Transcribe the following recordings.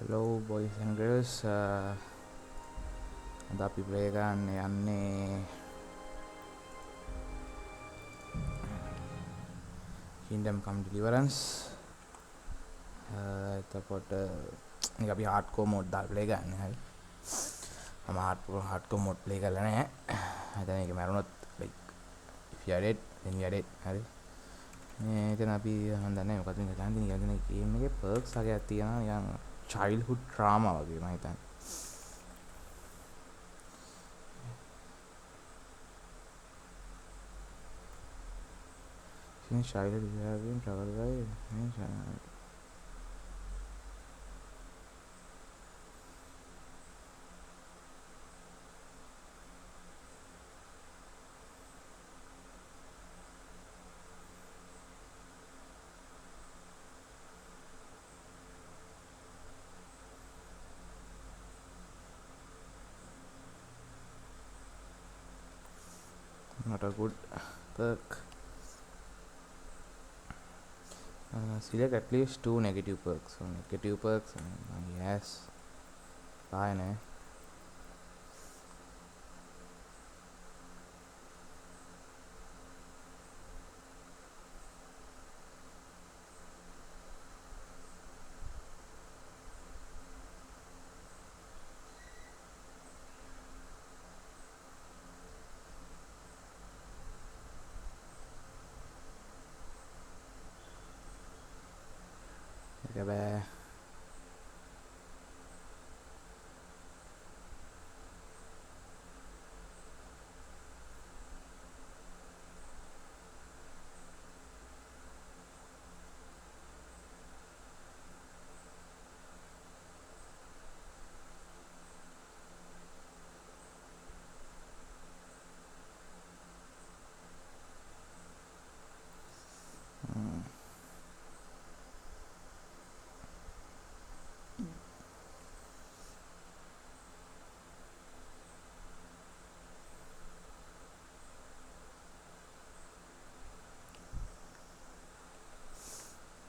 Hello boys and girls. අද අපි play කරන්න යන්නේ Kingdom Come Deliverance. එතකොට මේක අපි hardcore mode දාලා ප්ලේ කරන්නේ. හරි. මම hardcore mode ප්ලේ කරලා නැහැ. හිතන්නේ මේක මරුණොත් like if you are dead then you are dead. හරි. මේ එතන අපි හඳන්නේ මොකද මේ ගන්න තියෙන ගේම් එකේ perks වගේක් තියෙනවා නිකන් childhood trauma වගේ මම හිතන්නේ. Childhood being traveled by not a good perk. Select at least 2 negative perks. So negative perks, yes, fine. Okay, bye.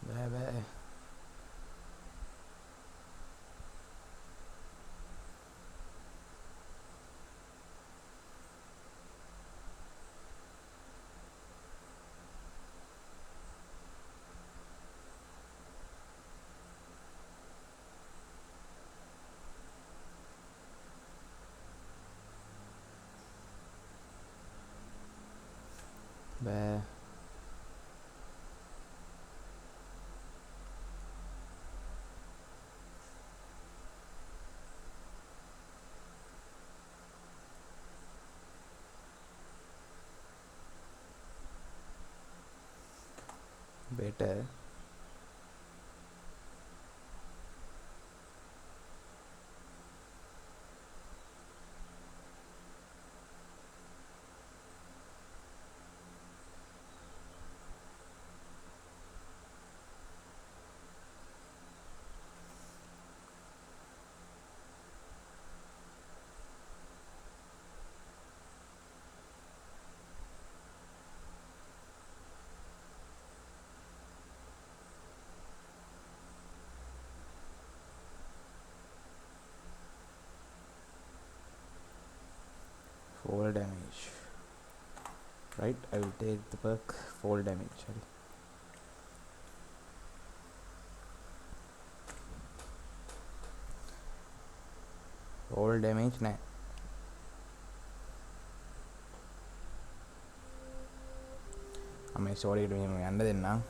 Bye bye. Bye. Better. Fall damage. Right, I will take the perk fall damage. Fall damage nah. I'm sorry to him under the now.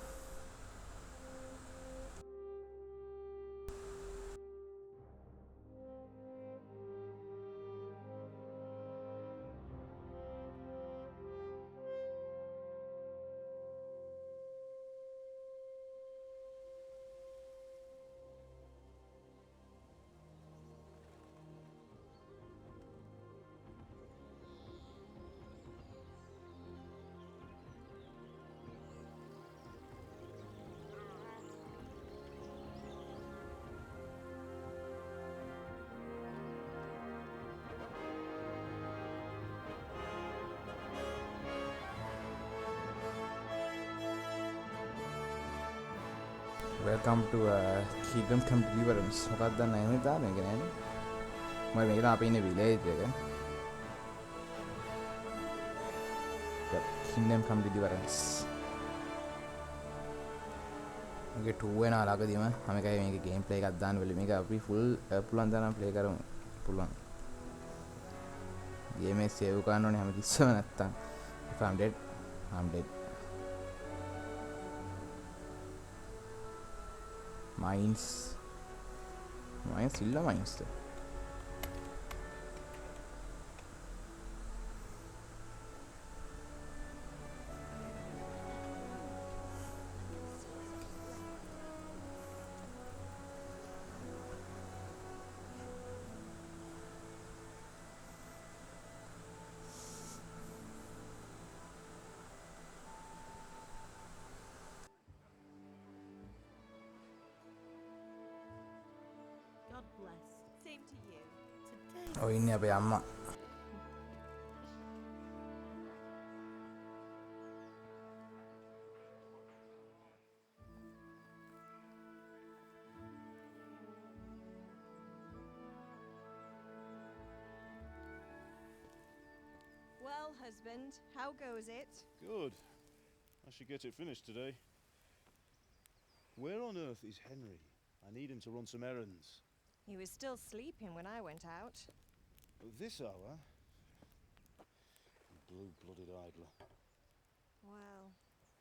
Welcome to Kingdom Come Deliverance. මොකක්ද දන්නේ නැහැ නේද? මේක නෑනේ. මම මේක තමයි අපි ඉන්නේ village එක. Yep, Kingdom Come Deliverance. මේක 2 වෙනා ළඟදීම මම එකයි මේක ගේම් ප්ලේ එකක් දාන්න වෙලෙ මේක අපි full පුළුවන් තරම් ප්ලේ කරමු. පුළුවන්. ගේම් එක සේව් කරන්න ඕනේ හැමතිස්සෙම නැත්තම්. If I'm dead, I'm dead. Mines ඉල්ල mines God bless. Same to you. Today. ඔය ඉන්නේ අපේ අම්මා. Well, husband, how goes it? Good. I should get it finished today. Where on earth is Henry? I need him to run some errands. He was still sleeping when I went out. At this hour? Blue-blooded idler. Well,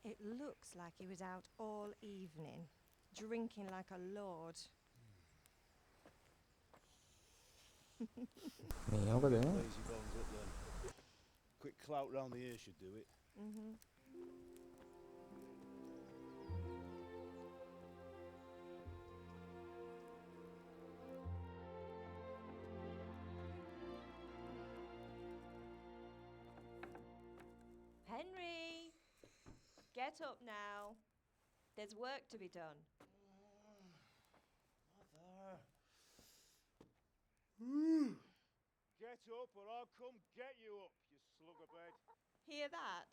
it looks like he was out all evening, drinking like a lord. මේ මොකද Lazy bones up then. Quick clout round the ear should do it. Henry! Get up now. There's work to be done. Mother! Get up or I'll come get you up, you slug of bed. Hear that?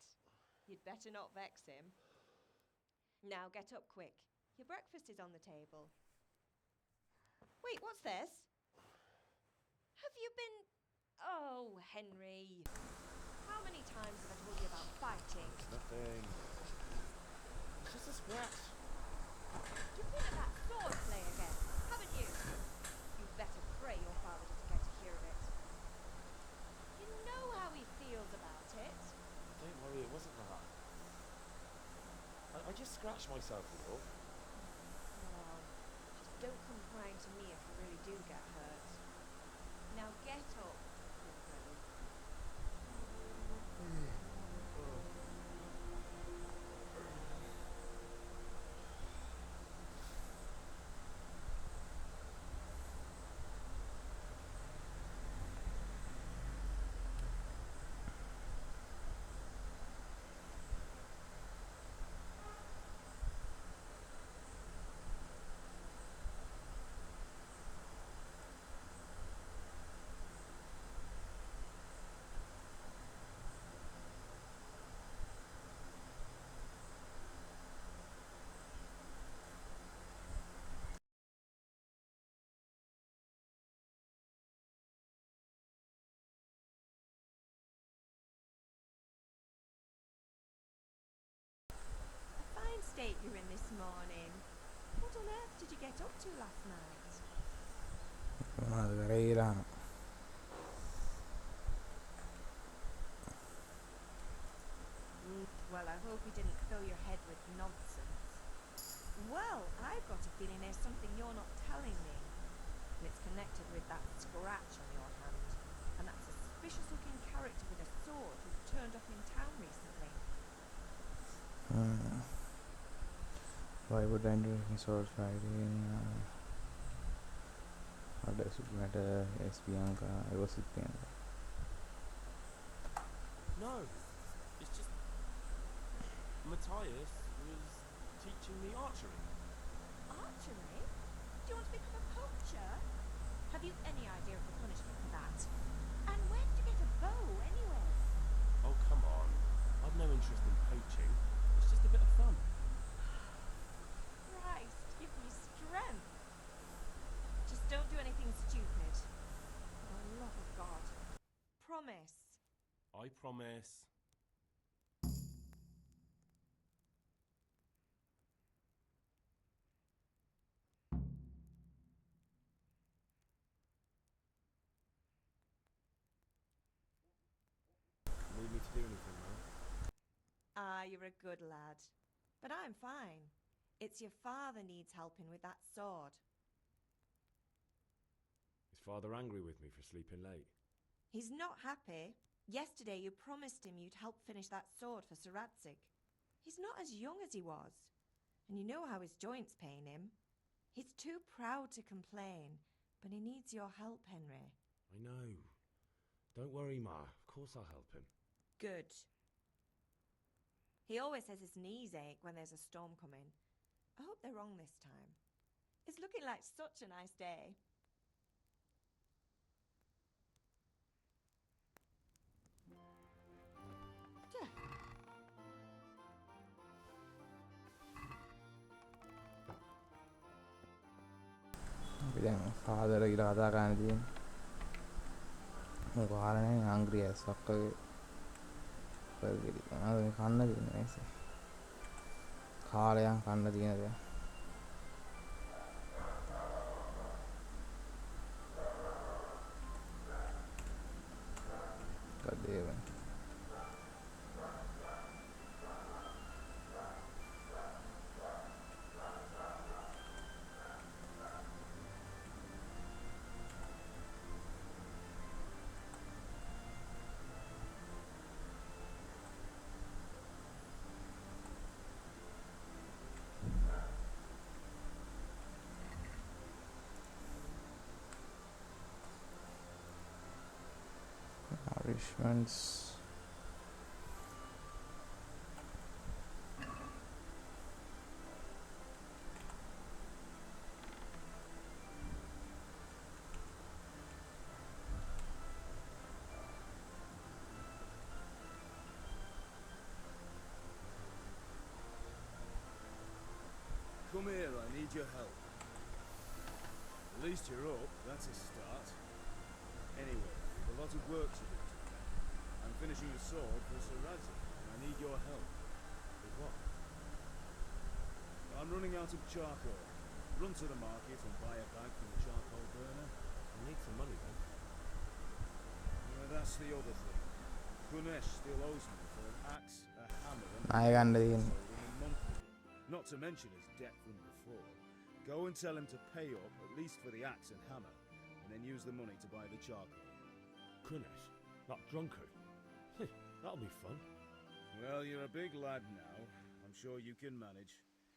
You'd better not vex him. Now get up quick. Your breakfast is on the table. Wait, what's this? Have you been... Oh, Henry. How many times have I told you about fighting? Nothing. It's just a scratch. You've been at that sword play again, haven't you? You'd better pray your father doesn't get to hear of it. You know how he feels about it. Don't worry, it wasn't that. I just scratched myself a little. Well, just don't come crying to me if you really do get hurt. Now get up, good girl. Fine state you're in this morning. What on earth did you get up to last night? මොනවද කරේ Well, I hope you didn't fill your head with nonsense. Well, I've got a feeling there's something you're not telling me. And it's connected with that scratch on your hand. And that suspicious-looking character with a sword who's turned up in town recently. Why would I do sword fighting? What does it matter? Yes, Bianca. I was with Bianca. No, it's just Matthias was teaching me archery. Archery? Do you want to become a poacher? Have you any idea of the punishment for that? And where did you get a bow, anyway? Oh, come on. I've no interest in poaching. It's just a bit of fun. Christ, you I promise. Need me to do anything, man? Ah, you're a good lad. But I'm fine. It's your father needs helping with that sword. Is Father angry with me for sleeping late? He's not happy. Yesterday you promised him you'd help finish that sword for Sir Radzig. He's not as young as he was. And you know how his joints pain him. He's too proud to complain, but he needs your help, Henry. I know. Don't worry, Ma. Of course I'll help him. Good. He always says his knees ache when there's a storm coming. I hope they're wrong this time. It's looking like such a nice day. අපි දැන් father කියලා කතා කරන්න තියෙන්නේ. මොකක් කාරණේ හංග්‍රි ඇස් ඔක්කොගේ burger මොනවද මේ කන්න තියෙන්නේ මේසේ. කාලයන් කන්න තියෙන දේ. කඩේව. Nourishments. Come here, I need your help. At least you're up, that's a start. Anyway, a lot of work to do. I'm finishing a sword for Sir Radzig, and I need your help. With what? I'm running out of charcoal. Run to the market and buy a bag from the charcoal burner. I need some money then. That's the other thing. Kunesh still owes me for an axe, a hammer, and ණය ගන්න තියෙන්නේ. a monthly. Not to mention his debt from before. Go and tell him to pay up, at least for the axe and hammer, and then use the money to buy the charcoal. Kunesh? That drunkard? That'll be fun. Well, you're a big lad now. I'm sure you can manage.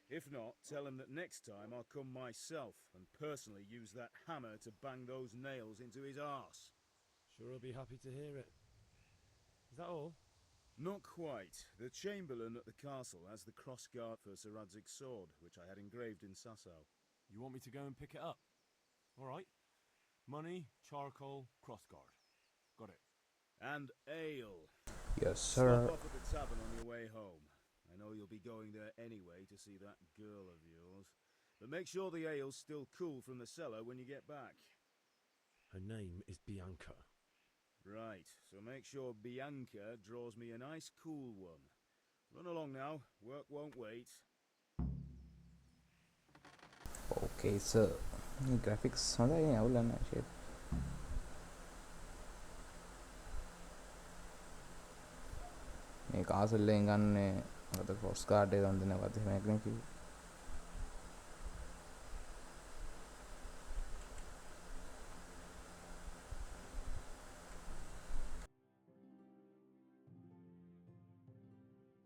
If not, tell him that next time I'll come myself and personally use that hammer to bang those nails into his arse. Sure he'll be happy to hear it. Is that all? Not quite. The Chamberlain at the castle has the crossguard for Sir Radzig's sword, which I had engraved in Sasau. You want me to go and pick it up? All right. Money, charcoal, crossguard. Got it. And ale. Yes, Stop sir. off at the tavern on your way home. I know you'll be going there anyway to see that girl of yours. But make sure the ale's still cool from the cellar when you get back. Her name is Bianca. Right, so make sure Bianca draws me a nice cool one. Run along now, work won't wait. Okay, sir. මේ graphics හොඳයි නේ අවුල නැහැ shape. මේ castle එකෙන් ගන්න මොකද cross guard එක ගන්න දෙනවද එහෙම එකනේ කිව්වේ.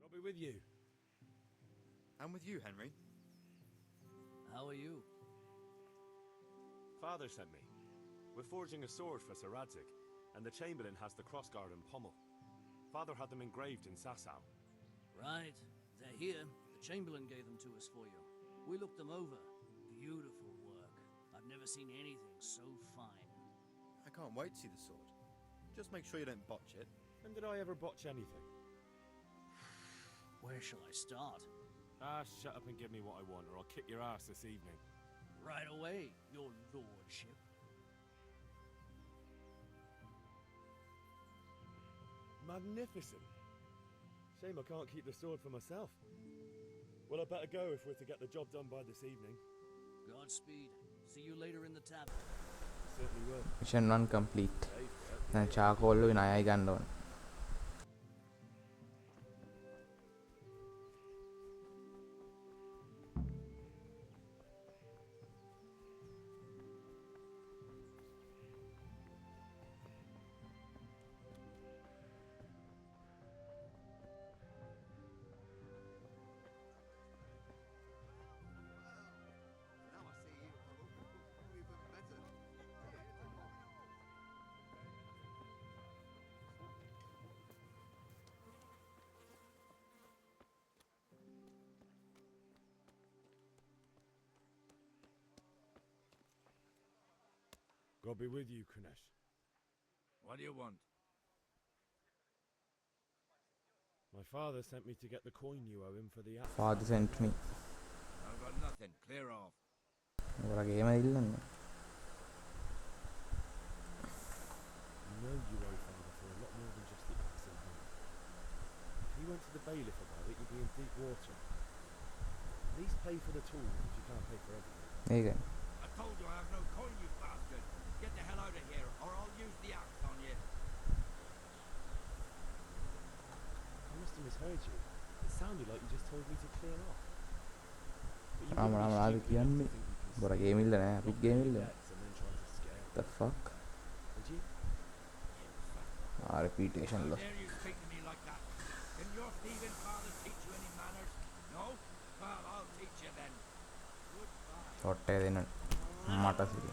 I'll be with you. I'm with you, Henry. How are you? Father sent me. We're forging a sword for Sir Radzig, and the Chamberlain has the crossguard and pommel. Father had them engraved in Sasau. Right. They're here. The Chamberlain gave them to us for you. We looked them over. Beautiful work. I've never seen anything so fine. I can't wait to see the sword. Just make sure you don't botch it. When did I ever botch anything? Where shall I start? Shut up and give me what I want, or I'll kick your ass this evening. Right away, your lordship. Magnificent. Shame I can't keep the sword for myself. Well, I better go if we're to get the job done by this evening. Godspeed. See you later in the tavern. Certainly will. Mission 1 complete. Safe, දැන් චාකෝල්ලුයි ණයයි ගන්න ඕන. God be with you, Kunesh. What do you want? My father sent me to get the coin you owe him for the axe. Father sent me. I've got nothing. Clear off. ඔයාලගේ ගේම ඉල්ලන්නේ. You know you owe father for a lot more than just the axe and hammer. If he went to the bailiff about it, you'd be in deep water. At least pay for the tools if you can't pay for everything. ඒකයි. I told you I have no coin, you bastard. Get the hell out of here, or I'll use the axe on you. I must have misheard you. It sounded like you just told me to clear off. But you I'm wouldn't be not stupid enough to කියන්නේ. think you can බොර steal ගේම ඉල්ල නෑ. from අපිත් ගේම your ඉල්ල. debts and then try to scare The them. fuck? Would you? reputation How loss. dare you speak to me like that? Didn't your thieving father teach you any manners? No? Well, I'll teach you then. Goodbye. Shot එක දෙන්න මට සිදු.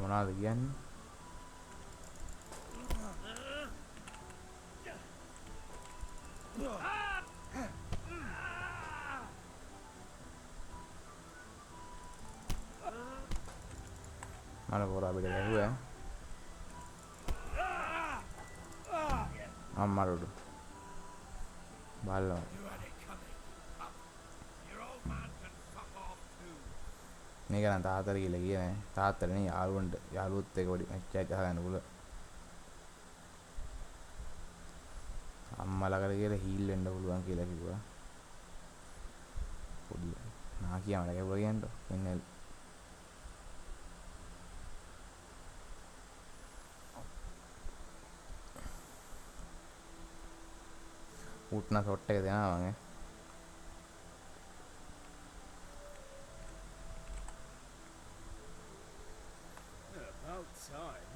මොනවද කියන්නේ? මල පොර අපිට ගැහුවා. අම්මරුඩු. බල්ලෝ. You had it coming. Up. Your old man can fuck off too. මේක නම් තාත්තට කියලා කියන්නේ. තාත්තට නේ යාළුවන්ට යාළුවොත් එක පොඩි මැච් එකක් ගහගන්න පුළුවන්. අම්මලා කරේ කියලා හීල් වෙන්න පුළුවන් කියලා කිව්වා. පොඩි නාකියා මට ගැහුවා කියන්නකො. එන්නේ උට්න ෂොට් එක දෙනවා මම. About time.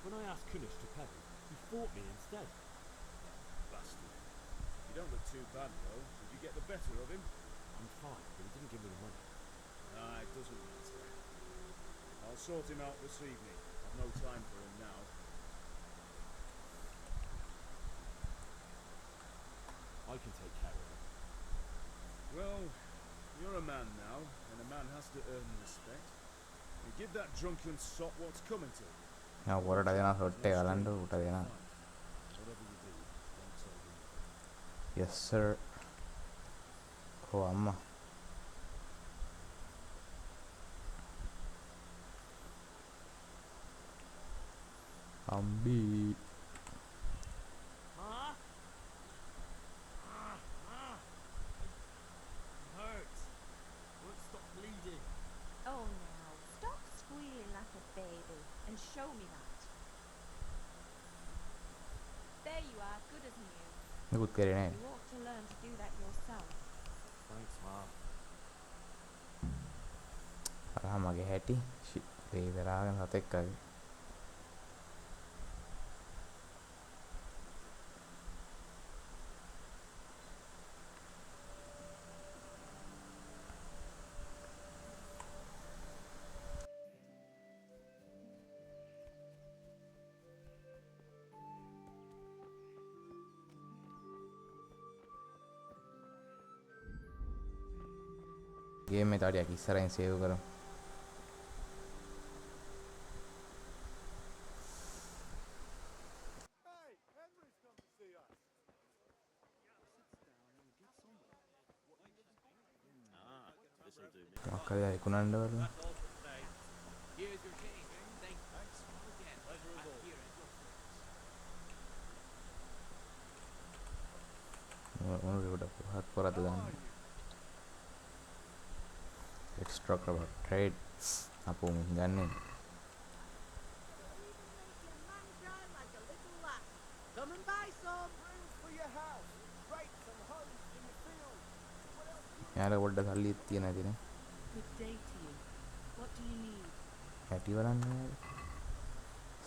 When I asked Kunesh to pay, he fought me instead. Bastard. You don't look too bad, though. Did you get the better of him? I'm fine, but he didn't give me the money. Ah, it doesn't matter. I'll sort him out this evening. I've no time for him now. I can take care of him. Well, you're a man now, and a man has to earn respect. You give that drunken sot what's coming to him. මම පොරට දෙනවා shot එක ගලන්න උට දෙනවා. Whatever you do, don't tell him. Yes sir. Oh අම්මා. අම්බි. Huh? Hurts. Won't stop bleeding. Oh, now, stop squealing like a baby and show me that. There you are, good as new. නිකුත් කරේ නෑ. You ought to learn to do that yourself. Thanks, Ma. අරහා මගේ හැටි වේ දරාගෙන සතෙක් වගේ. Game එක තාඩියක් ඉස්සරහින් සේව් කරමු. This'll do me. මොකක් හරි අයිකුණන්න වල. That's all for today. Here's your king. Thanks again. Pleasure is all. Here at your මොනකට හත් පොරද ගන්න. එක්ස්ට්‍රා කරව ට්‍රේඩ් අපෝ මින් ගන්නේ. Come and buy some. For your house. Grapes and hoes in the field. යාර පොඩ්ඩ සල්ලිත් තියෙන ඇතිනේ. Good day to you. What do you need? හැටි බලන්න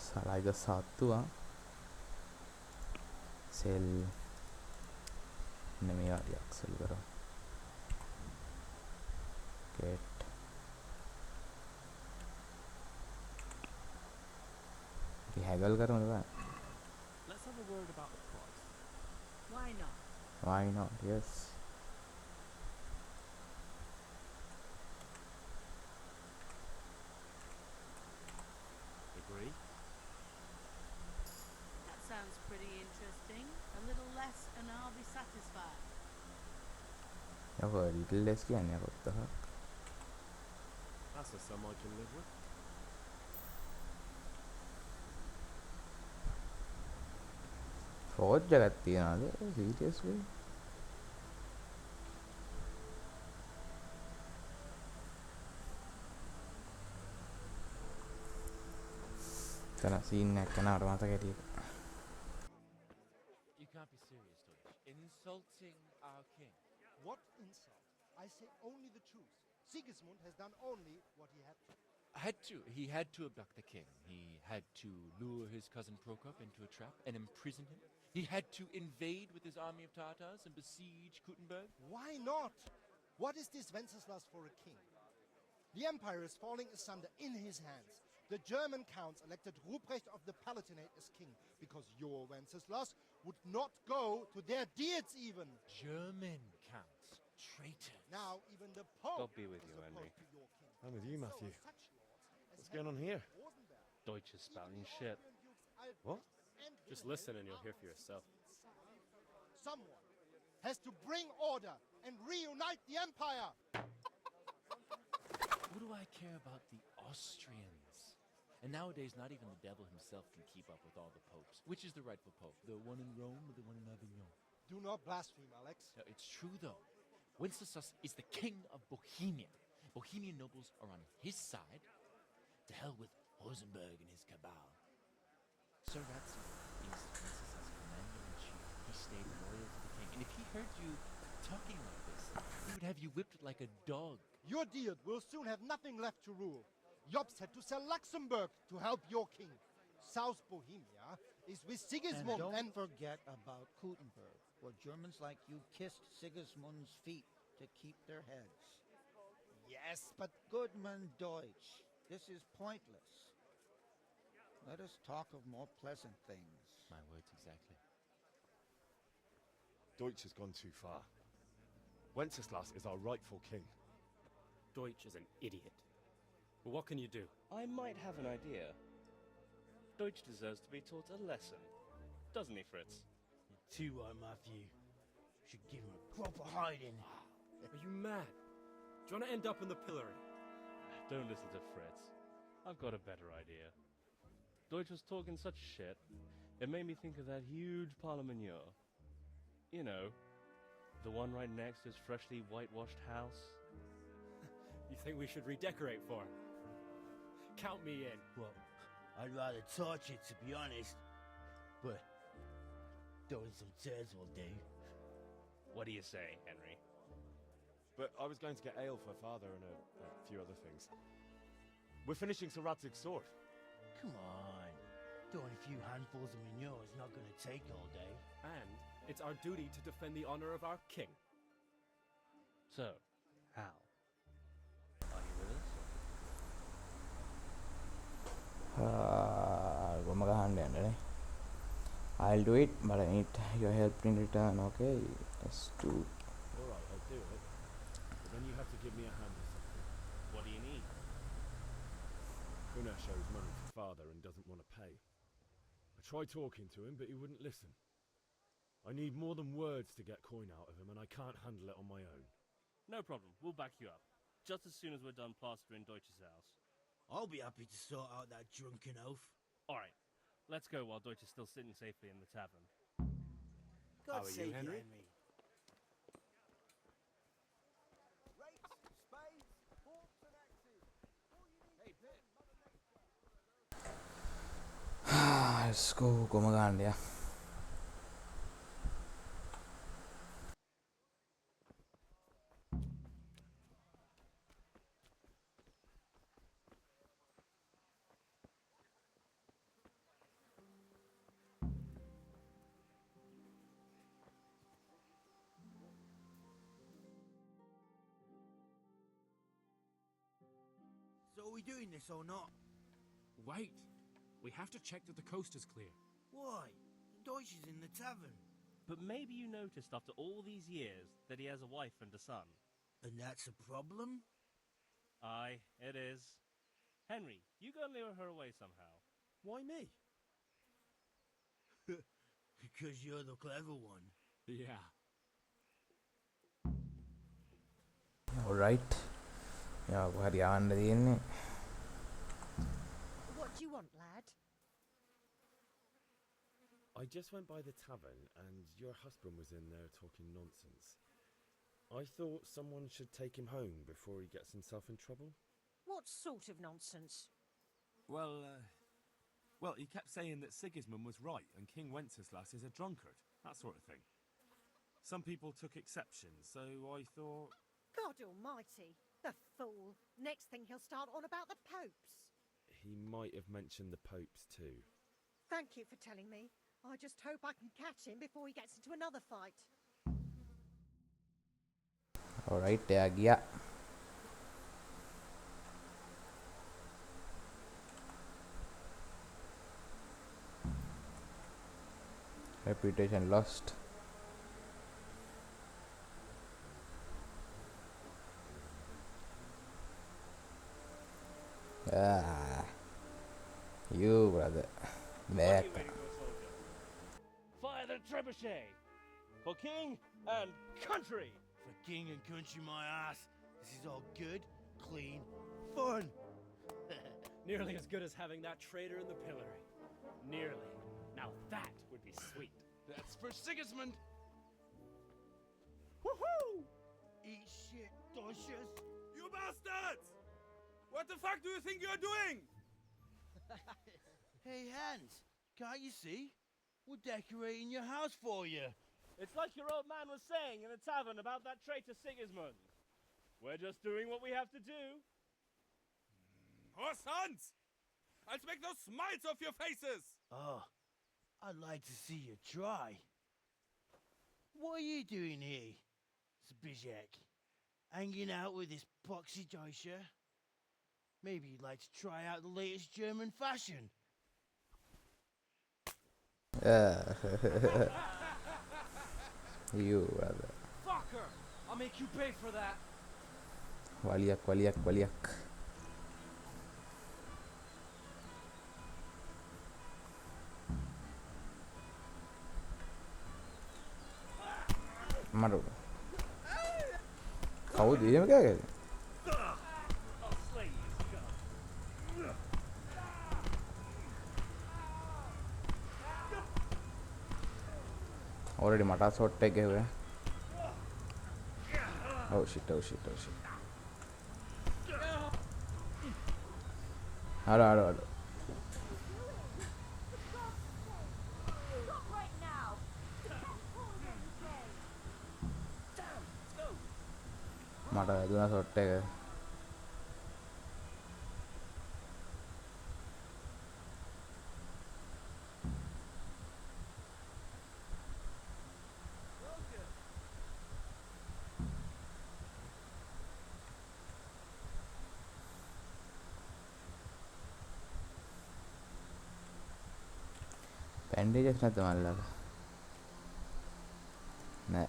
සලායිද සත්තුවා සෙල් නෙමෙයි ආරියක් සෙල් කරා get අපි හැගල් කරමුද බෑ Let's have a word about the price. Why not? why not yes Agree? That sounds pretty interesting. A little less and I'll be satisfied. යකෝ little Lester කියන්නේ කොත්තහ That's a sum I can live with. ෆෝර්ජ් එකක් තියනවාද seriously තන scene එකක් යනවට මතක හිටියේ You can't be serious, Deutsch. Insulting our king. What insult? I say only the truth. Sigismund has done only what he had to. He had to abduct the king. He had to lure his cousin Prokop into a trap and imprison him. He had to invade with his army of Tatars and besiege Kuttenberg. Why not? What is this Wenceslas for a king? The empire is falling asunder in his hands. The German counts elected Ruprecht of the Palatinate as king because your Wenceslas would not go to their deeds even. German counts. Traitors. Now even the Pope God be with is you, opposed Henry. to your king. I'm with you, So Matthew. such lords as What's going on Henry here? of Rosenberg, Deutsch is spouting even the shit. Austrian dukes Albrecht What? and Just Wilhelm listen and you'll are hear for yourself. Someone has to bring order and reunite the empire. What do I care about the Austrians? And nowadays, not even the devil himself can keep up with all the popes. Which is the rightful pope? The one in Rome or the one in Avignon? Do not blaspheme, Alex. No, it's true, though. Wenceslas is the king of Bohemia. Bohemian nobles are on his side. To hell with Rosenberg and his cabal. Sir Ratzinger is Wenceslas' commander-in-chief. He stayed loyal to the king. And if he heard you talking like this, he would have you whipped like a dog. Your Diet will soon have nothing left to rule. Jobst had to sell Luxembourg to help your king. South Bohemia is with Sigismund And don't forget about Kuttenberg, where Germans like you kissed Sigismund's feet to keep their heads. Yes, but Goodman Deutsch, this is pointless. Let us talk of more pleasant things. My words exactly. Deutsch has gone too far. Wenceslas is our rightful king. Deutsch is an idiot. But what can you do? I might have an idea. Deutsch deserves to be taught a lesson. Doesn't he, Fritz? Too right, Matthew. Should give him a proper hiding. Are you mad? Do you want to end up in the pillory? Don't listen to Fritz. I've got a better idea. Deutsch was talking such shit, it made me think of that huge parliament. You know, the one right next to his freshly whitewashed house. You think we should redecorate for him? Count me in. Well, I'd rather torch it, to be honest. But throwing some tears will do. What do you say, Henry? But I was going to get ale for father and a few other things. We're finishing Sir Radzig's sword. Come on. Throwing a few handfuls of manure is not going to take all day. And it's our duty to defend the honor of our king. So, Hal, are you with us? ගොම ගහන්න යන්නනේ I'll do it but I need your help in return okay let's do Alright, I'll do it. But then you have to give me a hand with something. What do you need? Gunnar shows money to father and doesn't want to pay. I tried talking to him, but he wouldn't listen. I need more than words to get coin out of him, and I can't handle it on my own. No problem. We'll back you up. just as soon as we're done plastering Deutsch's house. I'll be happy to sort out that drunken oaf. Alright, let's go while Deutsch is still sitting safely in the tavern. God How are you, save Henry? Rakes, spades, forks, and axes. All you need Hey, is Pip. Mother Nature. Let's go, gumagaan dia. So are we doing this or not? Wait. We have to check that the coast is clear. Why? Deutsch is in the tavern. But maybe you noticed after all these years that he has a wife and a son. And that's a problem? Aye, it is. Henry, you go and lure her away somehow. Why me? Because you're the clever one. Yeah. Alright. Ya, aku harian dari ini. What do you want, lad? I just went by the tavern and your husband was in there talking nonsense. I thought someone should take him home before he gets himself in trouble. What sort of nonsense? Well, he kept saying that Sigismund was right and King Wenceslas is a drunkard, that sort of thing. Some people took exception, so I thought... God almighty, the fool. Next thing he'll start on about the popes. He might have mentioned the popes too. Thank you for telling me. I just hope I can catch him before he gets into another fight. Alright, dia gaya. Reputation lost. Ah, you brother, What are back. you waiting for, soldier? Fire the trebuchet! For king and country! For king and country, my ass. This is all good, clean, fun. Nearly as good as having that traitor in the pillory. Nearly. Now that would be sweet. That's for Sigismund! Woohoo! Eat shit, Deutsches. You bastards! What the fuck do you think you're doing? Hey, Hans, can't you see? We're decorating your house for you. It's like your old man was saying in the tavern about that traitor Sigismund. We're just doing what we have to do. Oh, sons! I'll make those smiles off your faces! Oh, I'd like to see you try. What are you doing here, Zbigniew? Hanging out with this poxy Deutscher? Maybe you'd like to try out the latest German fashion. You brother. Fucker! I'll make you pay for that. Waliak. Maru. Kau dia macam apa? I'll slay you, scum. Already mata shot take हुए. Oh shit. Hello. Stop right now! Mata दूसरा shot take. Bandages නැත මල්ලක නෑ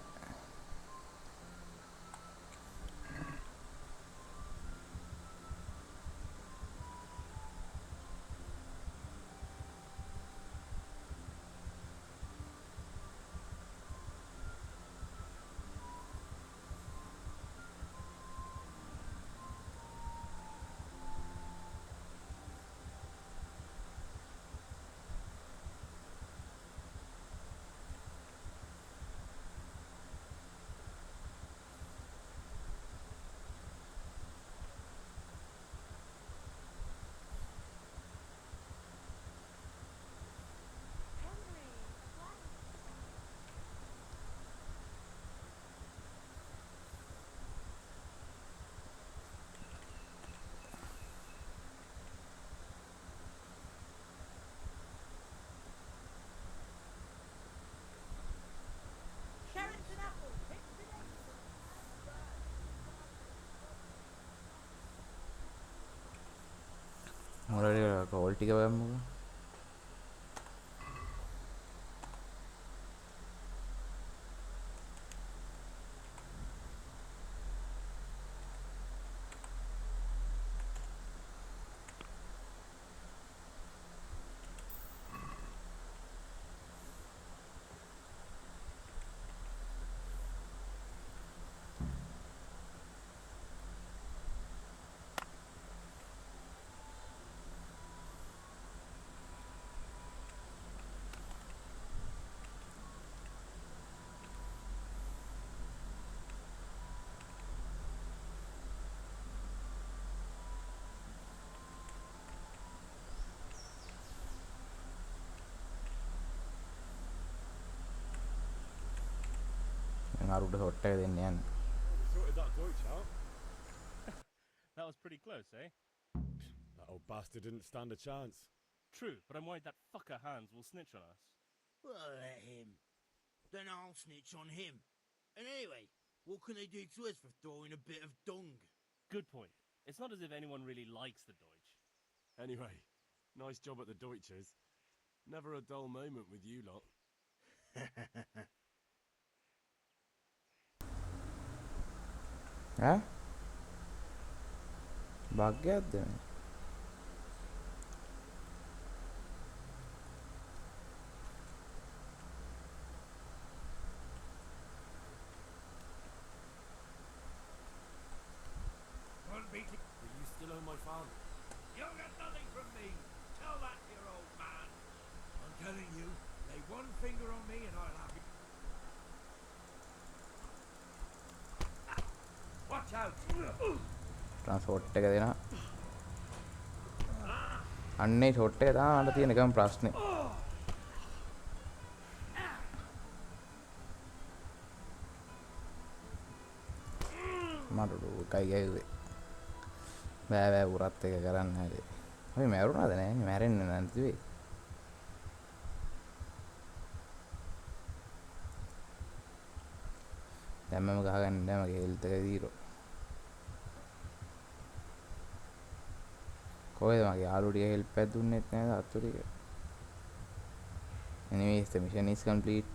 roll ටික බලමුකෝ. අරුට hot එක දෙන්න යන්න. Sorted that Deutsch out. That was pretty close, eh? That old bastard didn't stand a chance. True, but I'm worried that fucker Hans will snitch on us. Well, let him. Then I'll snitch on him. And anyway, what can they do to us for throwing a bit of dung? Good point. It's not as if anyone really likes the Deutsch. Anyway, nice job at the Deutsches. Never a dull moment with you lot. ඈ? භාග්‍යයක්ද මේ? Will you still own my farm? You'll get nothing from me. Tell that to your old man. I'm telling you, lay one finger on me and I'll have you. Watch out. Transport එක දෙනවා. අන්නේ shot එක තමයි මට තියෙන එකම ප්‍රශ්නේ. මට කයි ගෑවේ. බෑ උරත් එක කරන්න හැටි. අපි මැරුණාද නෑනේ මැරෙන්නේ නැන්තිවේ. දැන් මම ගහගන්න නෑ මගේ හෙල්ත් එක දීරෝ. කොහෙද මගේ යාළුවෝ ටික හෙල්ප් එකක් දුන්නෙත් නෑ තාත්තෝ ටික. Anyways, the mission is complete.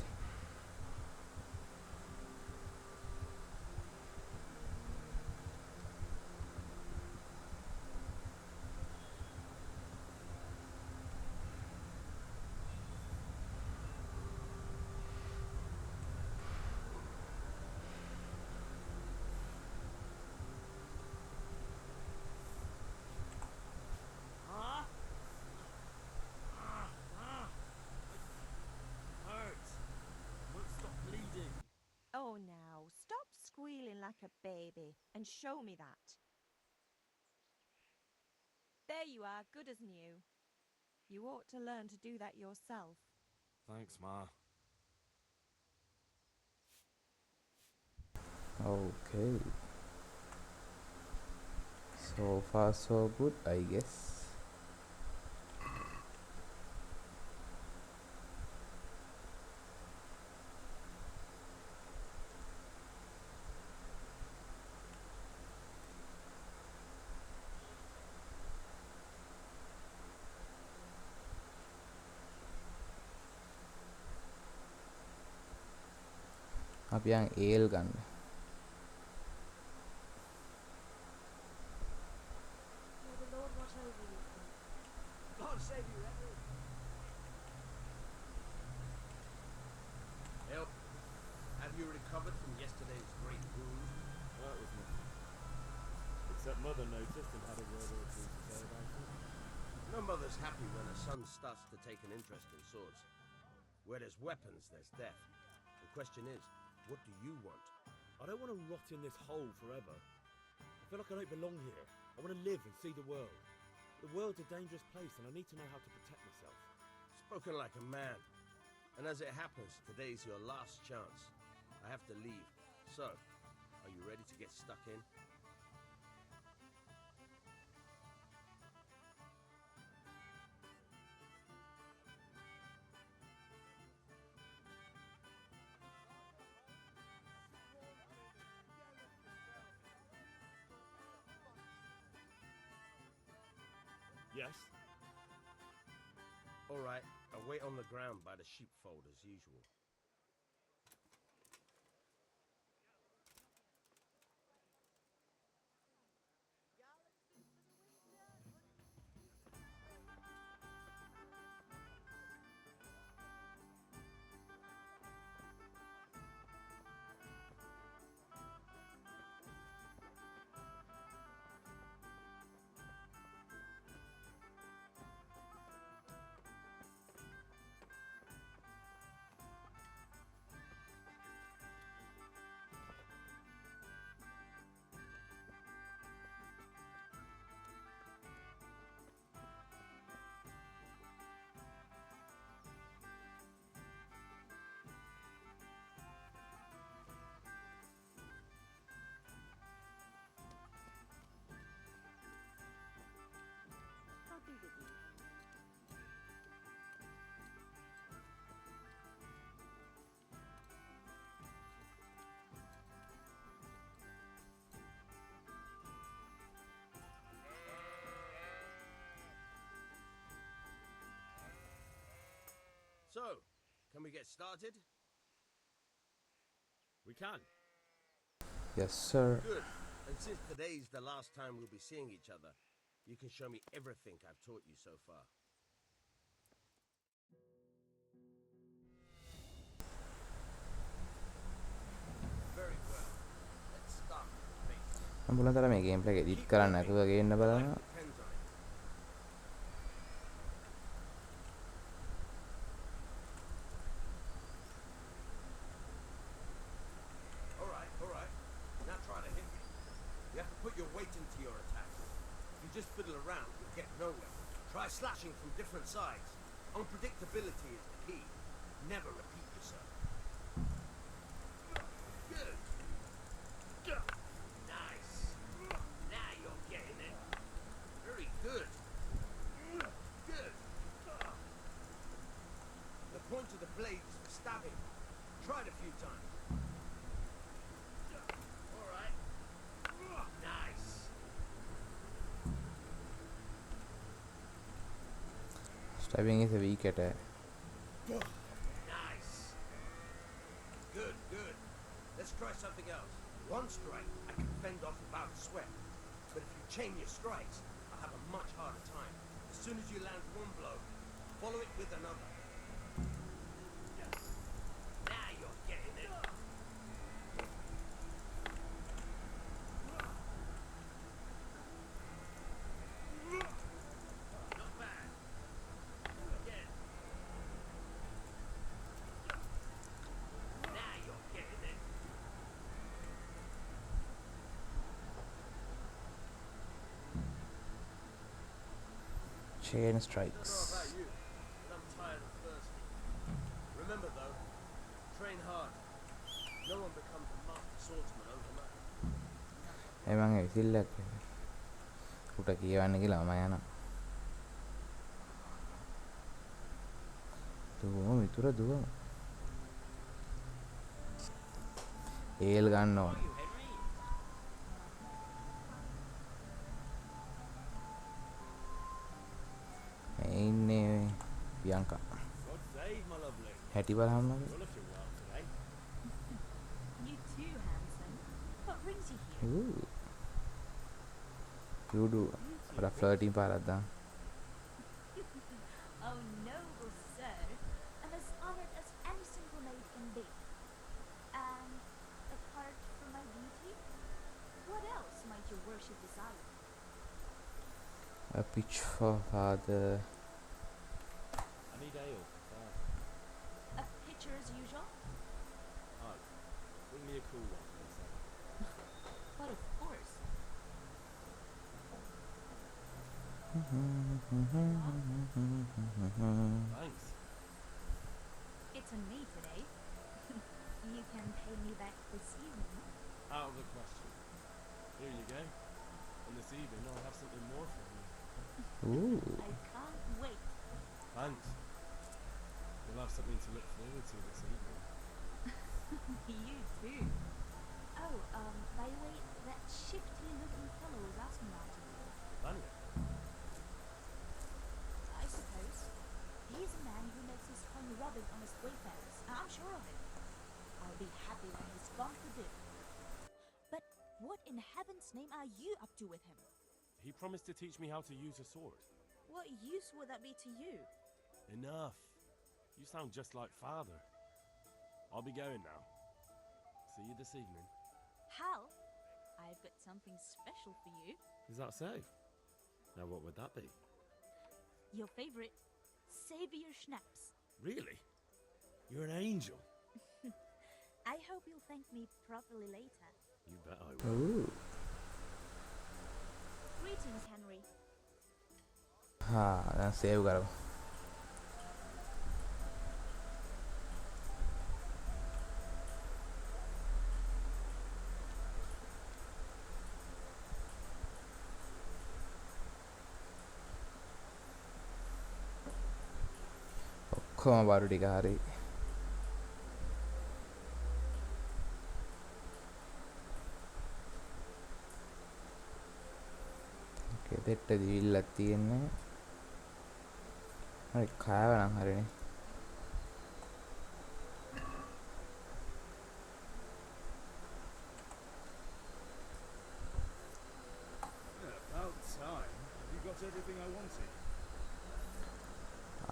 Hurts. Won't stop bleeding. Oh, now, stop squealing like a baby and show me that. There you are, good as new. You ought to learn to do that yourself. Thanks, Ma. Okay. So far so good, I guess. අපි යන් ඒල් ගන්න. May the Lord watch over you. God save you, Edward. Help. Have you recovered from yesterday's great wound? That was nothing. Except Mother noticed and had a word or two to say about it. No mother's happy when her son starts to take an interest in swords. Where there's weapons, there's death. The question is, what do you want? I don't want to rot in this hole forever. I feel like I don't belong here. I want to live and see the world. The world's a dangerous place and I need to know how to protect myself. Spoken like a man. And as it happens, today's your last chance. I have to leave. So, are you ready to get stuck in? Yes? All right, I'll wait on the ground by the sheepfold as usual. I'll be with you. So, can we get started? We can. Yes, sir. Good. And since today's the last time we'll be seeing each other, you can show me everything I've taught you so far. Very well. Let's start with the basics. මම බලන තරම මේ game play එක edit කරන්න නැතුව ගේන්න බලනවා. Depends on it. All right. Now try to hit me. You have to put your weight into your attack. If you just fiddle around, you'll get nowhere. Try slashing from different sides. Unpredictability is the key. Never repeat yourself. Good. Nice. Now you're getting it. Very good. Good. The point of the blade is for stabbing. Try it a few times. All right. Nice. Stabbing is a weak attack. Nice. Good. Let's try something else. One strike, I can fend off without a sweat. But if you chain your strikes, I'll have a much harder time. As soon as you land one blow, follow it with another. Now you're getting it. Not bad. Again. Now you're getting it. Chain I don't know strikes. about you, but I'm tired and thirsty. Remember though, train hard. No one becomes a master swordsman overnight. ඒ මං විසිල්ලක් උට කියවන්න කියලා මම යනවා. දුවම විතර දුවම. ඒල් ගන්න ඕනේ. මේ ඉන්නේ පියංකා. God save my lovely. හැටි බලන්න. You're looking well today. You too, handsome. What brings you here? Ooh. You do. What a flirting පාරක් දාන්න. Oh, noble sir. I'm as honored as any single maid can be. And apart from my beauty, what else might your worship desire? A pitch for father. I need ale. A pitcher as usual? Oh, bring me a cool one, please. But of course. Thanks. It's on me today. You can pay me back this evening. Out of the question. Here you go. And this evening I'll have something more for you. Ooh. I can't wait. Thanks. We'll have something to look forward to this evening. You too. Oh, by the way, that shifty looking fellow was asking after you. Daniel? I suppose. He's in heaven's name are you up to with him? He promised to teach me how to use a sword. What use would that be to you? Enough. You sound just like father. I'll be going now. See you this evening. Hal, I've got something special for you. Is that so? Now what would that be? Your favorite Savior Schnapps. Really? You're an angel. I hope you'll thank me properly later. You bet I will. Ooh. Greetings, Henry. දැන් save කරමු. ඔක්කොම බරු ටික හරි. ගෙදෙට්ට දිවිල්ලක් තියෙන්නේ. හරි කාව නම් හරිනේ. About time. Have you got everything I wanted?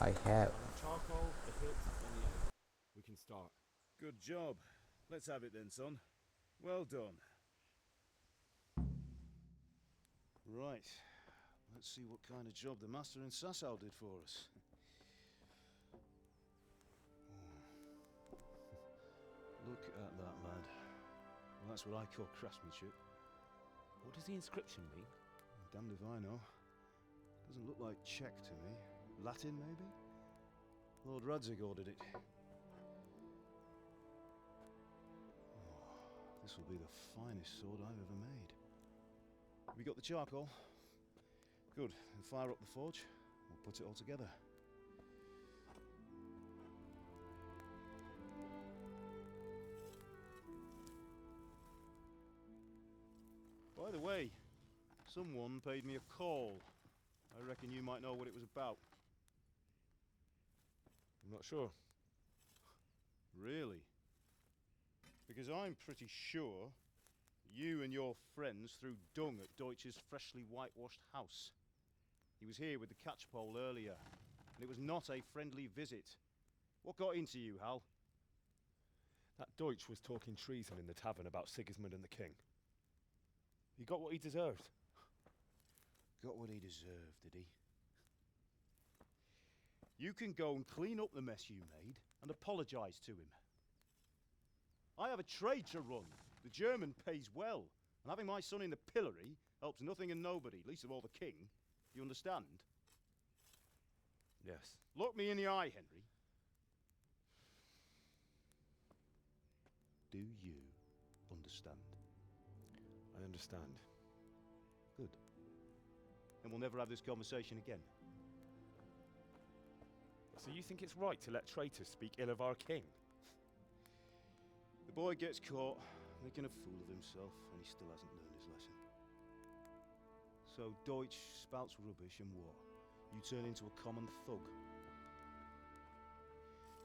I have. Charcoal, the hit, and the egg. We can start. Good job. Let's have it then, son. Well done. Right. Let's see what kind of job the master in Sasau did for us. Look at that, lad. Well, that's what I call craftsmanship. What does the inscription mean? Damned if I know. Doesn't look like Czech to me. Latin, maybe? Lord Radzig ordered it. Oh, this will be the finest sword I've ever made. Have you got the charcoal? Good. Then fire up the forge. We'll put it all together. By the way, someone paid me a call. I reckon you might know what it was about. I'm not sure. Really? Because I'm pretty sure you and your friends threw dung at Deutsch's freshly whitewashed house. He was here with the catchpole earlier, and it was not a friendly visit. What got into you, Hal? That Deutsch was talking treason in the tavern about Sigismund and the king. He got what he deserved. Got what he deserved, did he? You can go and clean up the mess you made and apologise to him. I have a trade to run. The German pays well, and having my son in the pillory helps nothing and nobody, least of all the king. You understand? Yes. Look me in the eye, Henry. Do you understand? I understand. Good. Then we'll never have this conversation again. So you think it's right to let traitors speak ill of our king? The boy gets caught, making a fool of himself, and he still hasn't learned his lesson. So Deutsch spouts rubbish, and what? You turn into a common thug.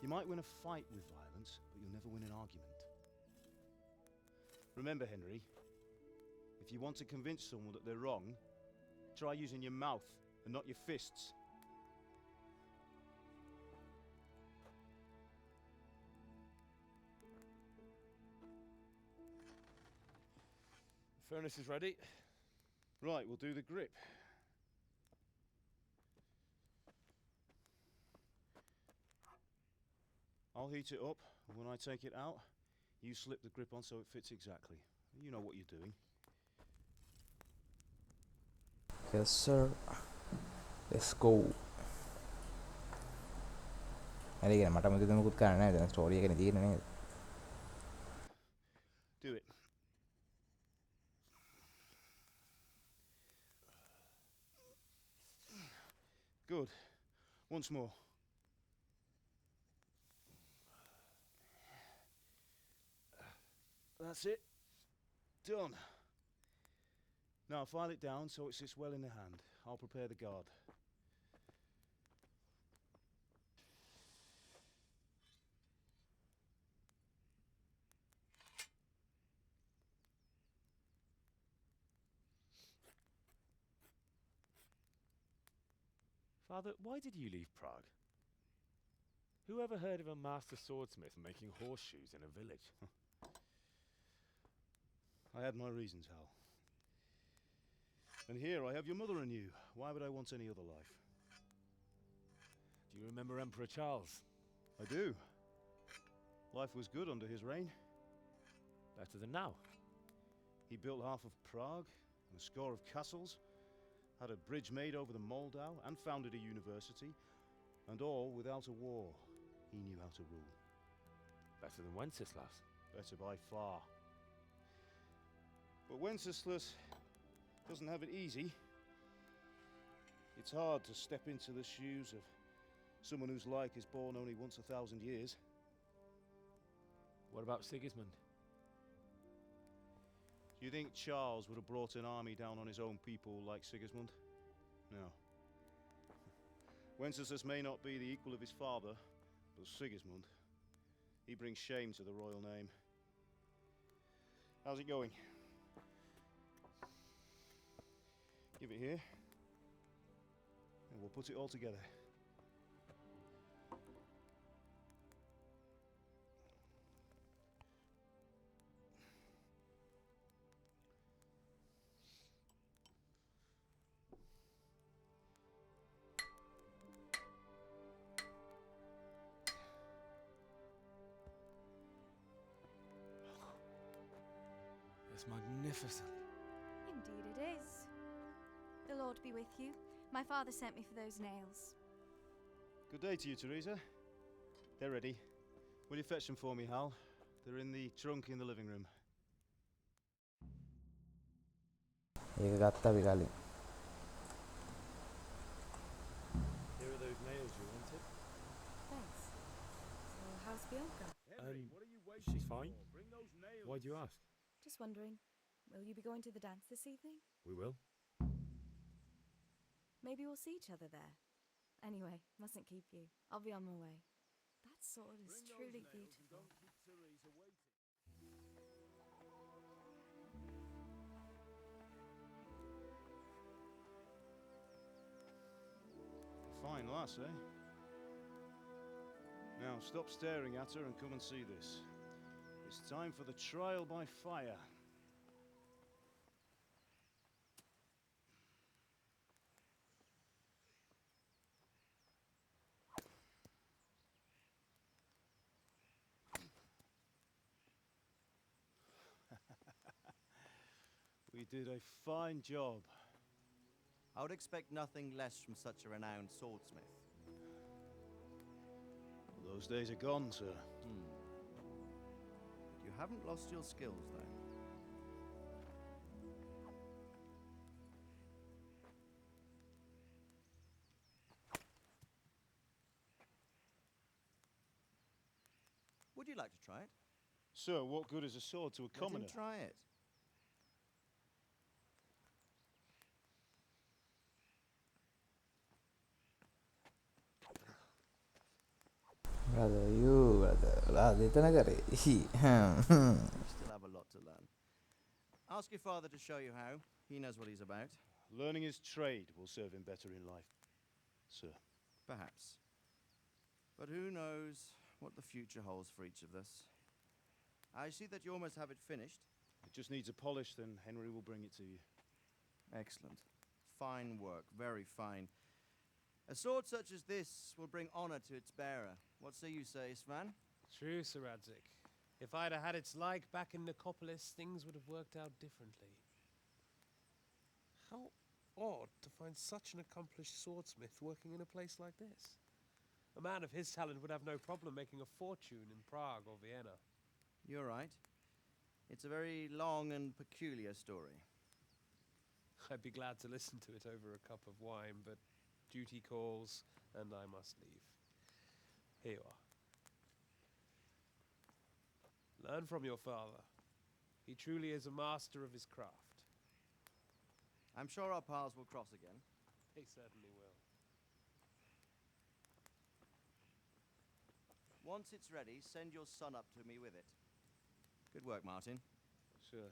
You might win a fight with violence, but you'll never win an argument. Remember, Henry, if you want to convince someone that they're wrong, try using your mouth and not your fists. The furnace is ready. Right, we'll do the grip. I'll heat it up, and when I take it out, you slip the grip on so it fits exactly. You know what you're doing. Yes, sir. Let's go. හරි කියන මට මොකද මොකුත් කරන්න නැහැ දැන් story එකනේ තියෙන්නේ නේද? Do it. Good. Once more. That's it. Done. Now file it down so it sits well in the hand. I'll prepare the guard. Father, why did you leave Prague? Who ever heard of a master swordsmith making horseshoes in a village? I had my reasons, Hal. And here I have your mother and you. Why would I want any other life? Do you remember Emperor Charles? I do. Life was good under his reign. Better than now. He built half of Prague and a score of castles, had a bridge made over the Moldau, and founded a university, and all without a war. He knew how to rule. Better than Wenceslas. Better by far. But Wenceslas doesn't have it easy. It's hard to step into the shoes of someone whose like is born only once 1,000 years. What about Sigismund? Do you think Charles would have brought an army down on his own people like Sigismund? No. Wenceslas may not be the equal of his father, but Sigismund, he brings shame to the royal name. How's it going? Give it here, and we'll put it all together. It's magnificent. Indeed it is. The Lord be with you. My father sent me for those nails. Good day to you, Teresa. They're ready. Will you fetch them for me, Hal? They're in the trunk in the living room. ඒක ගත්තා අපි කලින්. Here are those nails you wanted. Thanks. So, how's Bianca? She's fine. Why'd you ask? Just wondering, will you be going to the dance this evening? We will. Maybe we'll see each other there. Anyway, mustn't keep you. I'll be on my way. That sword is truly beautiful. Fine lass, eh? Now, stop staring at her and come and see this. It's time for the trial by fire. We did a fine job. I would expect nothing less from such a renowned swordsmith. Those days are gone, sir. You haven't lost your skills, though. Would you like to try it? Sir, what good is a sword to a commoner? Let him try it. brother එතන කරේ. You still have a lot to learn. Ask your father to show you how. He knows what he's about. Learning his trade will serve him better in life, sir. Perhaps. But who knows what the future holds for each of us. I see that you almost have it finished. It just needs a polish, then Henry will bring it to you. Excellent. Fine work, very fine. A sword such as this will bring honor to its bearer. What say you, Svan? True, Sir Radzik. If I'd have had its like back in Nicopolis, things would have worked out differently. How odd to find such an accomplished swordsmith working in a place like this. A man of his talent would have no problem making a fortune in Prague or Vienna. You're right. It's a very long and peculiar story. I'd be glad to listen to it over a cup of wine, but duty calls, and I must leave. Here you are. Learn from your father. He truly is a master of his craft. I'm sure our paths will cross again. They certainly will. Once it's ready, send your son up to me with it. Good work, Martin. Sir.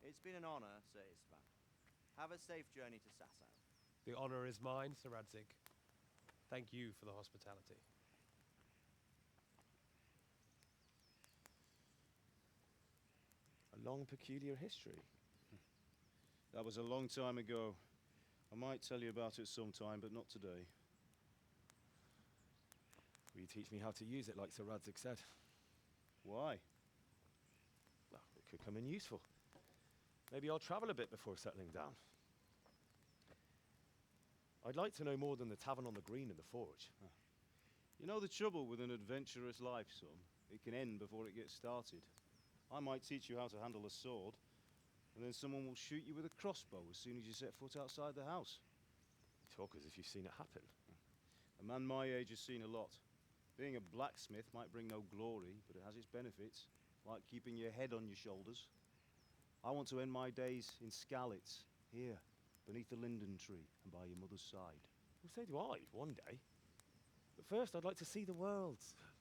It's been an honor, Sir Istvan. Have a safe journey to Sasau. The honor is mine, Sir Radzig. Thank you for the hospitality. A long, peculiar history. That was a long time ago. I might tell you about it sometime, but not today. Will you teach me how to use it like Sir Radzig said? Why? Well, it could come in useful. Maybe I'll travel a bit before settling down. I'd like to know more than the tavern on the green and the forge. You know the trouble with an adventurous life, son? It can end before it gets started. I might teach you how to handle a sword, and then someone will shoot you with a crossbow as soon as you set foot outside the house. You talk as if you've seen it happen. A man my age has seen a lot. Being a blacksmith might bring no glory, but it has its benefits, like keeping your head on your shoulders. I want to end my days in Skalitz, here, beneath the linden tree and by your mother's side. Well, so do I, one day. But first, I'd like to see the world,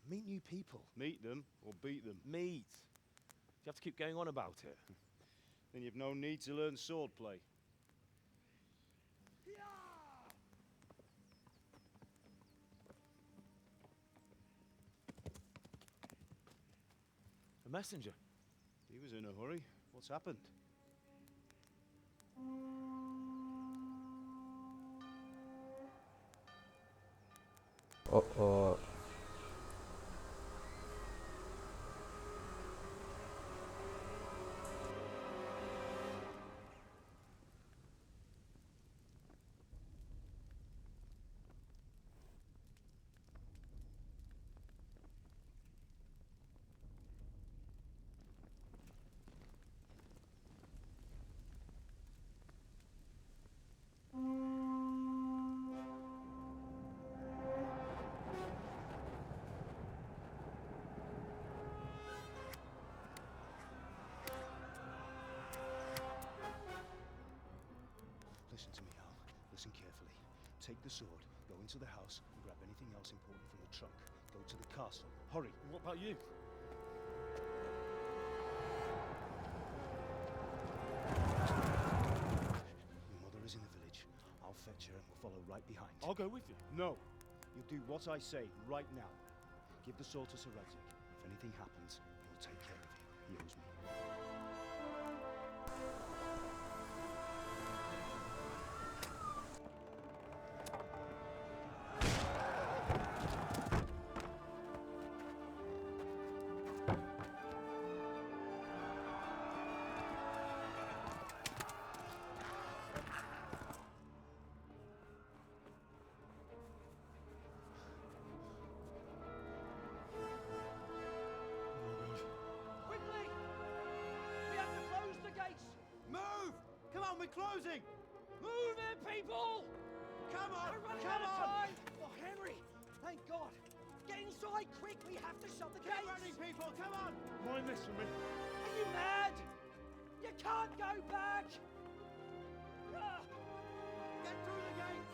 meet new people. Meet them or beat them? Meet. Do you have to keep going on about it? Then you've no need to learn swordplay. A messenger. He was in a hurry. What's happened? Uh-oh. Listen to me, Hal. Listen carefully. Take the sword, go into the house, and grab anything else important from the trunk. Go to the castle. Hurry! And what about you? Your mother is in the village. I'll fetch her and we'll follow right behind. I'll go with you. No! You'll do what I say right now. Give the sword to Sir Radzig. If anything happens, he'll take care of you. He owes me. Quickly! We have to close the gates! Move! Come on, we're closing! Move it, people! Come on! We're running Come out of on! time! Oh, Henry! Thank God! Get inside quick! We have to shut the Get gates! running, people! Come on! Mind this for me. Are you mad? You can't go back! Ah! Get through the gates!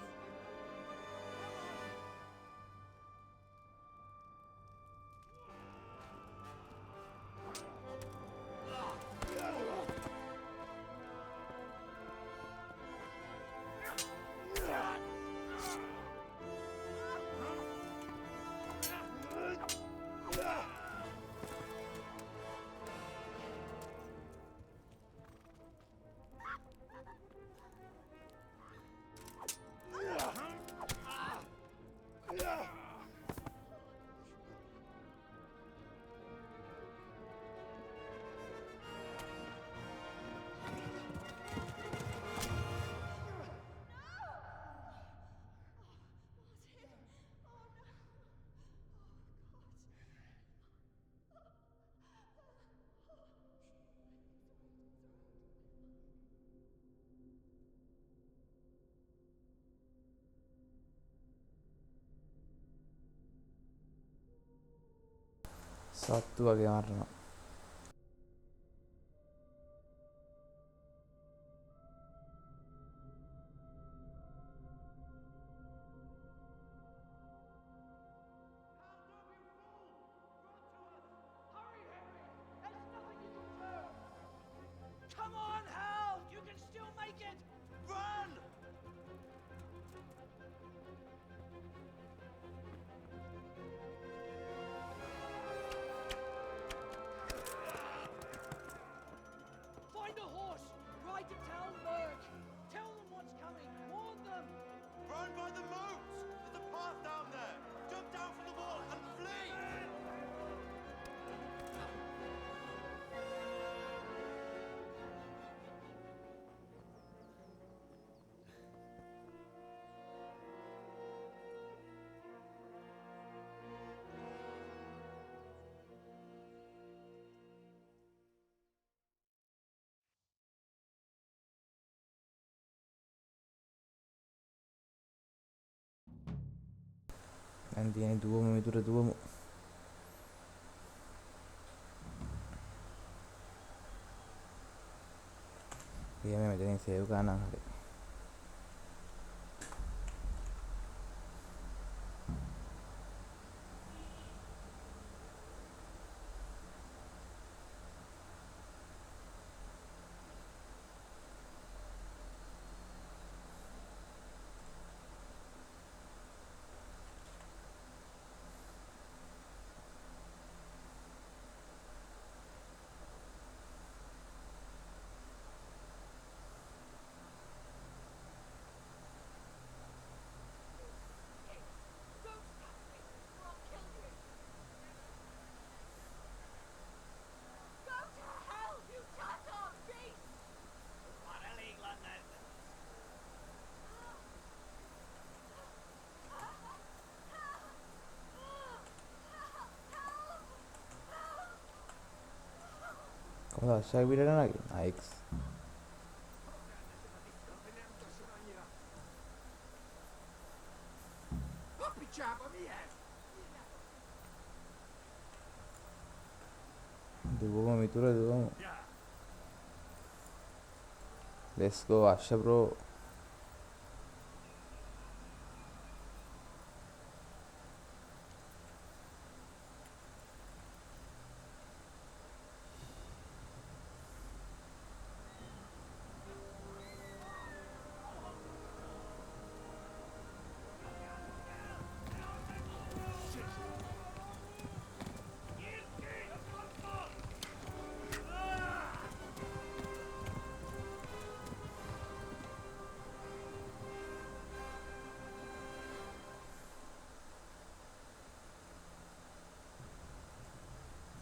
Satu wage marana. Come on, Nanti ini duomu itu udah duomu. Iya memang jadi saya kanan hari. Kalau saya bilang lagi, naik. Duomu itu udah duomu. Let's go, Asha bro.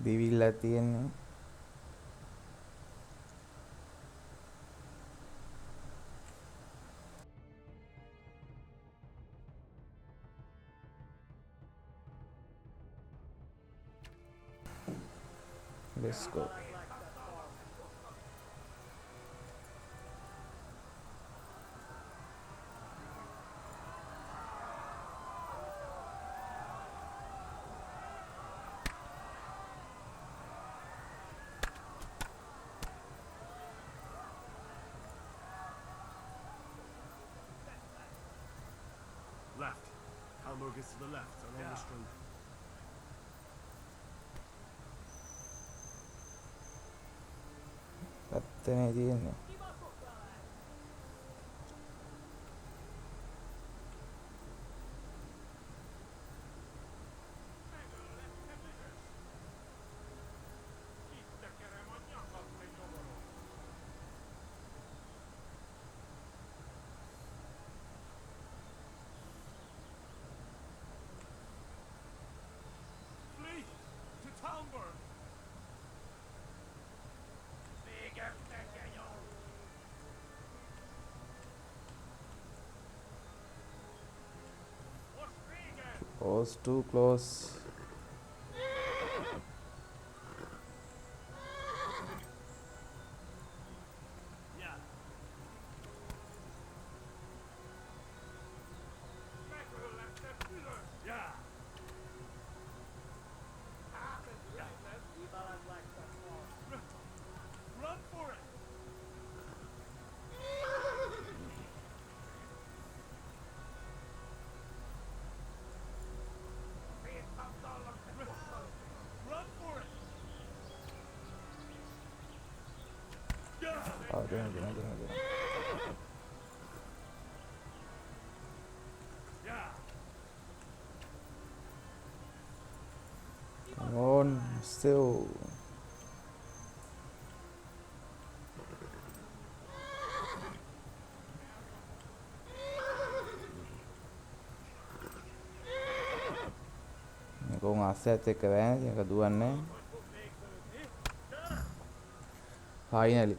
Bibi latihan. Let's go. Left. Halmor gets to the left, along the street. Katanya dia nih. Flee! To Talmberg! Close, too close. Run for it! Run for it! Oh, jangan. Come on, still. Gue ngasih cek keren yang kedua nih. Finally,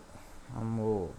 ambo.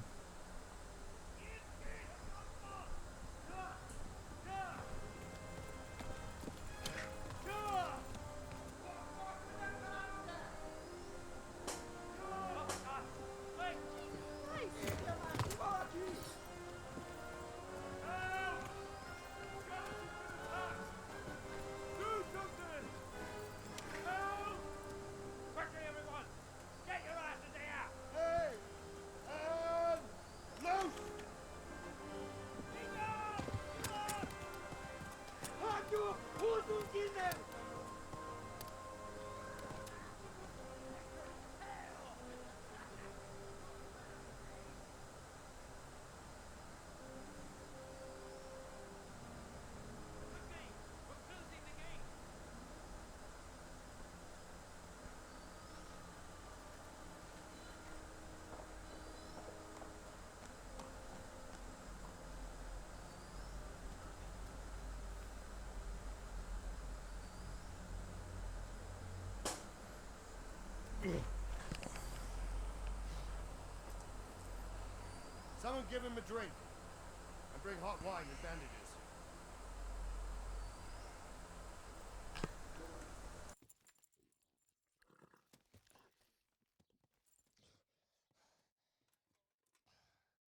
Someone give him a drink. And bring hot wine and bandages.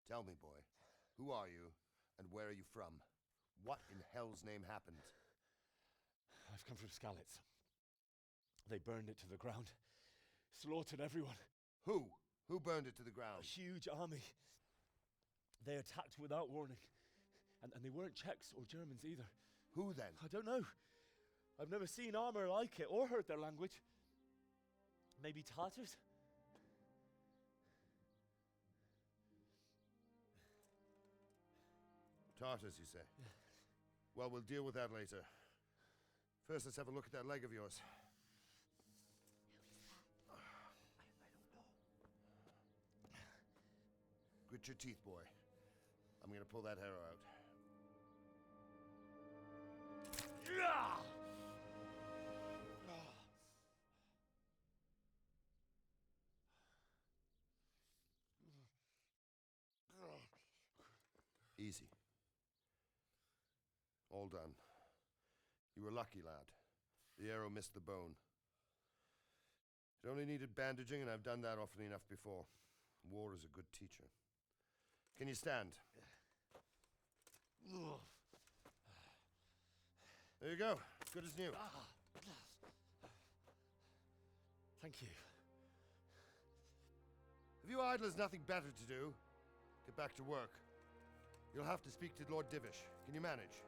Tell me, boy, who are you, and where are you from? What in hell's name happened? I've come from Skalitz. They burned it to the ground. Slaughtered everyone. Who? Who burned it to the ground? A huge army. They attacked without warning. And they weren't Czechs or Germans either. Who then? I don't know. I've never seen armor like it or heard their language. Maybe Tatars? Tartars, you say? Yeah. Well, we'll deal with that later. First, let's have a look at that leg of yours. Grit your teeth, boy. I'm gonna pull that arrow out. Easy. All done. You were lucky, lad. The arrow missed the bone. It only needed bandaging, and I've done that often enough before. War is a good teacher. Can you stand? There you go. Good as new. Thank you. If you idlers nothing better to do, get back to work. You'll have to speak to Lord Divish. Can you manage?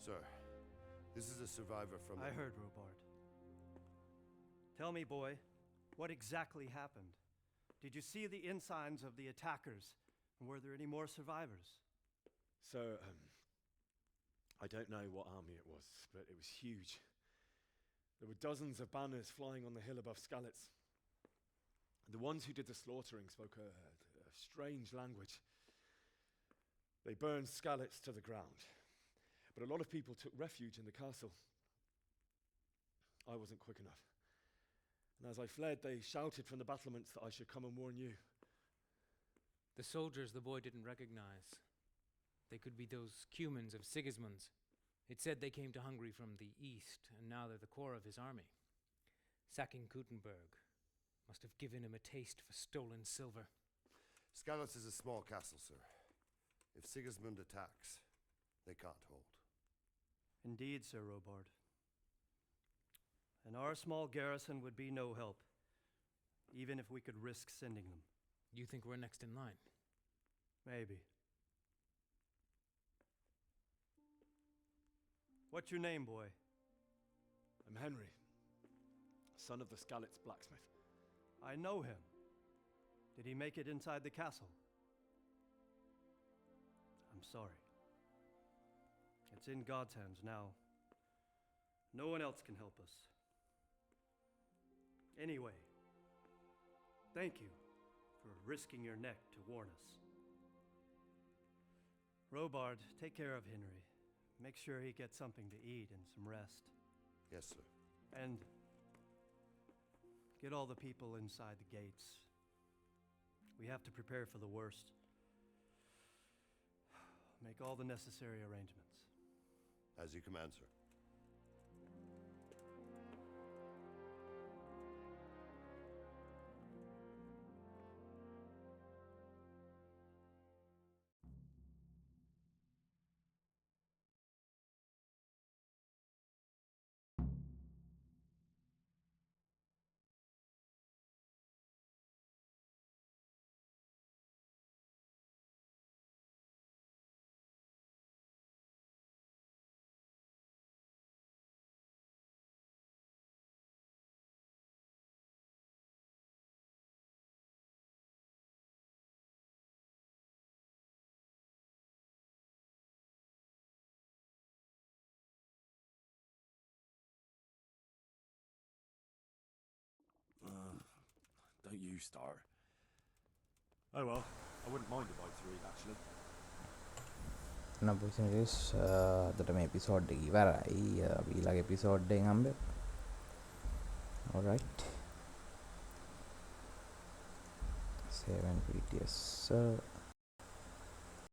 Sir, this is a survivor from... I heard, Robard. Tell me, boy, what exactly happened? Did you see the ensigns of the attackers? And were there any more survivors? So, I don't know what army it was, but it was huge. There were dozens of banners flying on the hill above Skalitz. The ones who did the slaughtering spoke a strange language. They burned Skalitz to the ground. But a lot of people took refuge in the castle. I wasn't quick enough. And as I fled, they shouted from the battlements that I should come and warn you. The soldiers the boy didn't recognize. They could be those Cumans of Sigismund's. It said they came to Hungary from the east, and now they're the core of his army. Sacking Gutenberg must have given him a taste for stolen silver. Skalitz is a small castle, sir. If Sigismund attacks, they can't hold. Indeed, Sir Robard. And our small garrison would be no help, even if we could risk sending them. You think we're next in line? Maybe. What's your name, boy? I'm Henry, son of the Skalitz blacksmith. I know him. Did he make it inside the castle? I'm sorry. It's in God's hands now. No one else can help us. Anyway, thank you for risking your neck to warn us. Robard, take care of Henry. Make sure he gets something to eat and some rest. Yes, sir. And get all the people inside the gates. We have to prepare for the worst. Make all the necessary arrangements. As you command, sir. don't you start. Oh well, I wouldn't mind if I three actually. නපුසිනස් අදට මේ episode එක ඉවරයි ඊළඟ episode එකෙන් හම්බෙමු. alright 7 PTS